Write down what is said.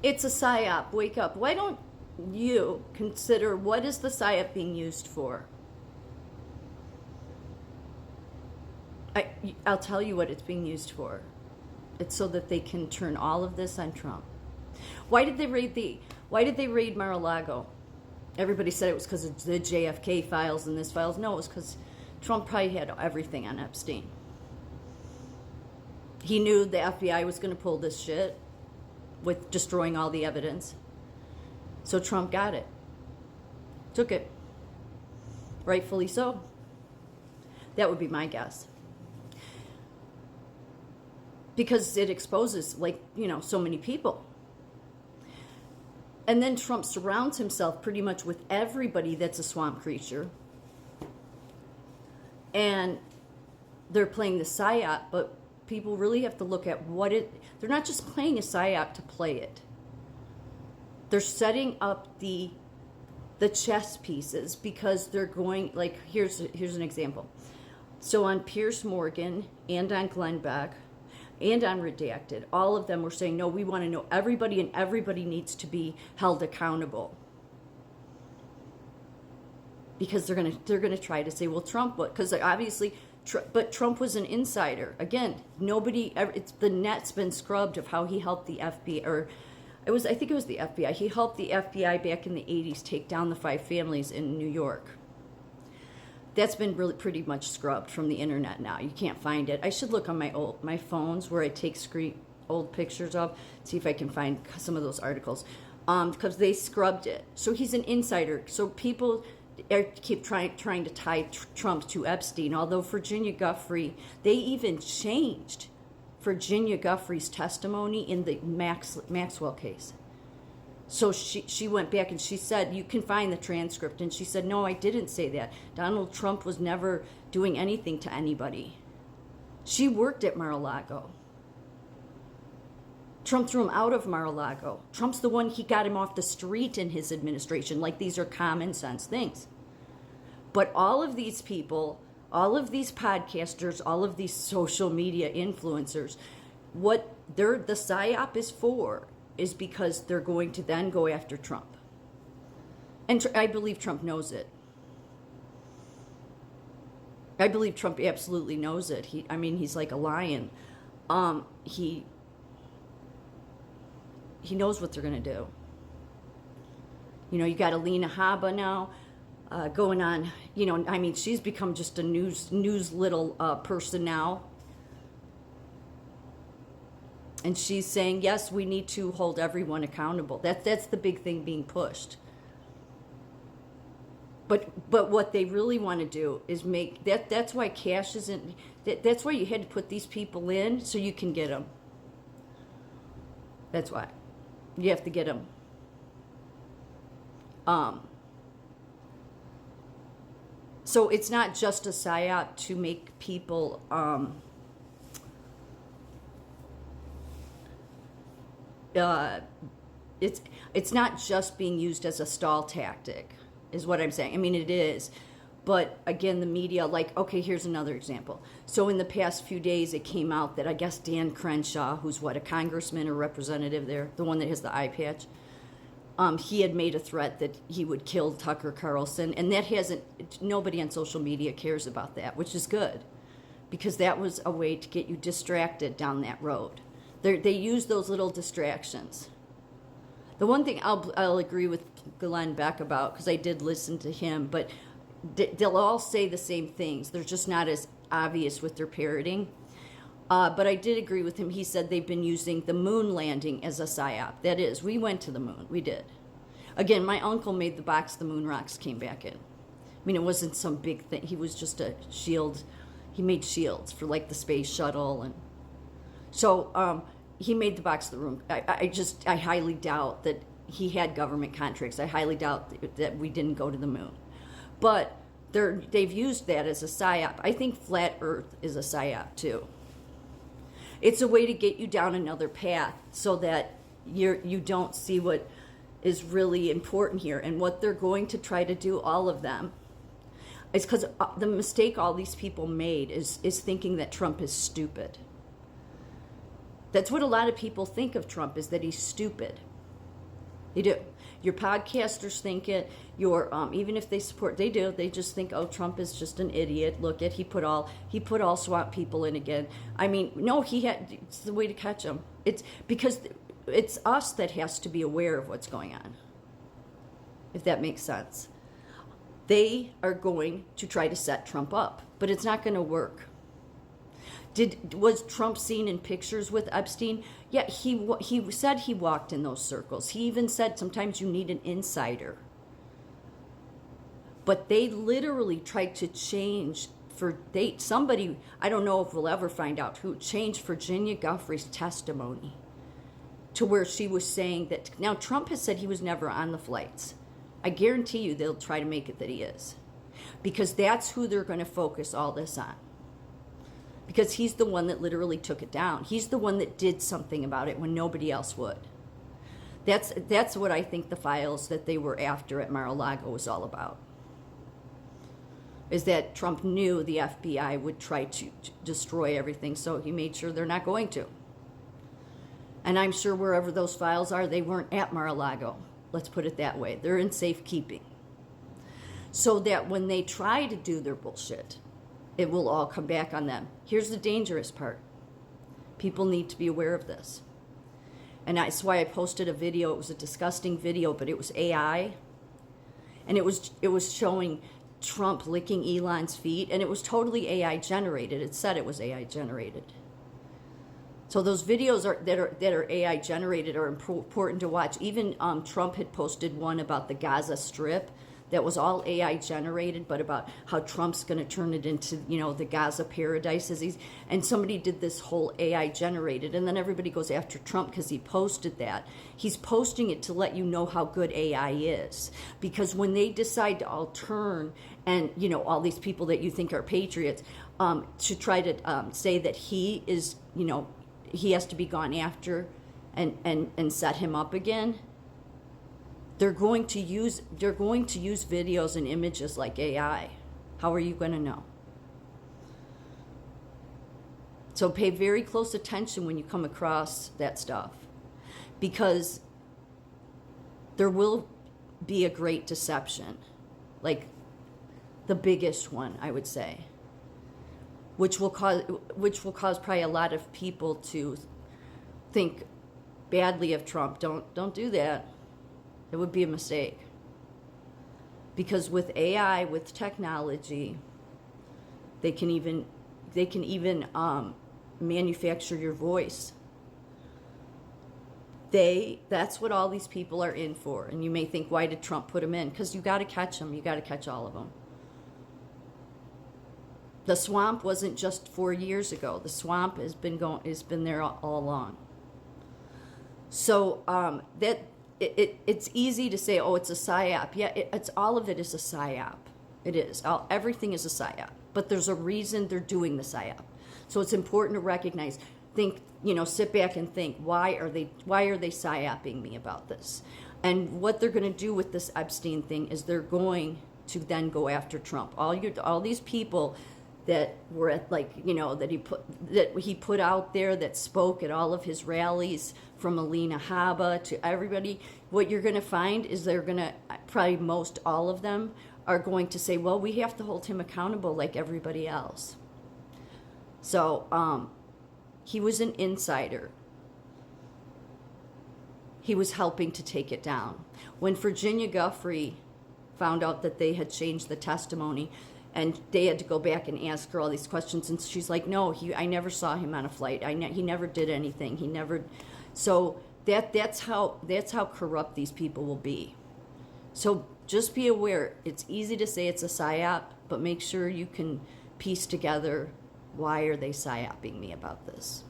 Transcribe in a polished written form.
It's a psyop. Wake up. Why don't you consider what is the psyop being used for? I'll tell you what it's being used for. It's so that they can turn all of this on Trump. Why did they raid Mar-a-Lago? Everybody said it was because of the JFK files and this files. No, it was because Trump probably had everything on Epstein. He knew the FBI was going to pull this shit with destroying all the evidence. So Trump got it. Took it. Rightfully so. That would be my guess. Because it exposes, so many people. And then Trump surrounds himself pretty much with everybody that's a swamp creature. And they're playing the psyop, but people really have to look at they're not just playing a psyop to play it. They're setting up the chess pieces because they're going, here's an example. So on Piers Morgan and on Glenn Beck and on Redacted, all of them were saying, no, we want to know everybody, and everybody needs to be held accountable. Because they're gonna try to say, well, Trump, what? Because obviously, but Trump was an insider. Again, the net's been scrubbed of how he helped the FBI, I think it was the FBI. He helped the FBI back in the 80s take down the 5 families in New York. That's been really pretty much scrubbed from the internet now. You can't find it. I should look on my phones where I take old pictures of, see if I can find some of those articles, because they scrubbed it. So he's an insider. So people keep trying to tie Trump to Epstein. Although Virginia Giuffre, they even changed Virginia Giuffre's testimony in the Maxwell case. So she went back and she said, you can find the transcript, and she said, no, I didn't say that. Donald Trump was never doing anything to anybody. She worked at Mar-a-Lago. Trump threw him out of Mar-a-Lago. Trump's the one, he got him off the street in his administration. These are common sense things. But all of these people, all of these podcasters, all of these social media influencers, what the psyop is for is because they're going to then go after Trump. And I believe Trump knows it. I believe Trump absolutely knows it. He's like a lion. He knows what they're going to do. You got Alina Habba now going on. She's become just a news little person now. And she's saying, yes, we need to hold everyone accountable. That's the big thing being pushed. But what they really want to do is make that's why cash isn't. That's why you had to put these people in so you can get them. That's why you have to get them. So it's not just a psyop to make people. It's not just being used as a stall tactic, is what I'm saying. It is. But again, the media, okay, here's another example. So in the past few days, it came out that I guess Dan Crenshaw, who's a congressman or representative there, the one that has the eye patch, he had made a threat that he would kill Tucker Carlson. And nobody on social media cares about that, which is good. Because that was a way to get you distracted down that road. They use those little distractions. The one thing I'll agree with Glenn Beck about, because I did listen to him, but they'll all say the same things. They're just not as obvious with their parroting. But I did agree with him. He said they've been using the moon landing as a psyop. That is, we went to the moon. We did. Again, my uncle made the box the moon rocks came back in. It wasn't some big thing. He was just a shield. He made shields for the space shuttle, and so he made the box of the room. I highly doubt that he had government contracts. I highly doubt that we didn't go to the moon. But they've used that as a psyop. I think flat Earth is a psyop too. It's a way to get you down another path so that you don't see what is really important here. And what they're going to try to do, all of them, is because the mistake all these people made is thinking that Trump is stupid. That's what a lot of people think of Trump, is that he's stupid. They do. Your podcasters think it. Your even if they support, they do. They just think, oh, Trump is just an idiot. Look at he put all swamp people in again. I mean, no, it's the way to catch them. It's because it's us that has to be aware of what's going on. If that makes sense. They are going to try to set Trump up, but it's not going to work. Was Trump seen in pictures with Epstein? Yeah, he said he walked in those circles. He even said sometimes you need an insider. But they literally tried to change somebody, I don't know if we'll ever find out who, changed Virginia Giuffre's testimony to where she was saying that, now Trump has said he was never on the flights. I guarantee you they'll try to make it that he is. Because that's who they're going to focus all this on. Because he's the one that literally took it down. He's the one that did something about it when nobody else would. That's what I think the files that they were after at Mar-a-Lago was all about. Is that Trump knew the FBI would try to destroy everything, so he made sure they're not going to. And I'm sure wherever those files are, they weren't at Mar-a-Lago. Let's put it that way. They're in safekeeping. So that when they try to do their bullshit, it will all come back on them. Here's the dangerous part. People need to be aware of this. And that's why I posted a video. It was a disgusting video, but it was AI. And it was showing Trump licking Elon's feet, and it was totally AI generated. It said it was AI generated. So those videos that are AI generated are important to watch. Even Trump had posted one about the Gaza Strip that was all AI generated, but about how Trump's going to turn it into, the Gaza paradise. And somebody did this whole AI generated, and then everybody goes after Trump because he posted that. He's posting it to let you know how good AI is. Because when they decide to all turn and, all these people that you think are patriots, to try to say that he is, he has to be gone after and set him up again, they're going to use videos and images like AI. How are you going to know? So pay very close attention when you come across that stuff, because there will be a great deception, like the biggest one, I would say, which will cause probably a lot of people to think badly of Trump. Don't do that. It would be a mistake. Because with AI, with technology, they can even manufacture your voice. That's what all these people are in for. And you may think, why did Trump put them in? Because you got to catch them. You got to catch all of them. The swamp wasn't just 4 years ago. The swamp has been there all along. So it's easy to say, oh, it's a psyop. Yeah, it's all of it is a psyop. It is. Everything is a psyop. But there's a reason they're doing the psyop. So it's important to recognize, sit back and think, why are they psyoping me about this? And what they're going to do with this Epstein thing is they're going to then go after Trump. All these people that were at, that he put out there, that spoke at all of his rallies, from Alina Habba to everybody, what you're going to find is they're going to, probably most all of them, are going to say, well, we have to hold him accountable like everybody else. So he was an insider. He was helping to take it down. When Virginia Giuffre found out that they had changed the testimony, and they had to go back and ask her all these questions, and she's like, no, I never saw him on a flight. He never did anything. He never. So that's how corrupt these people will be. So just be aware. It's easy to say it's a psyop, but make sure you can piece together, why are they psyoping me about this?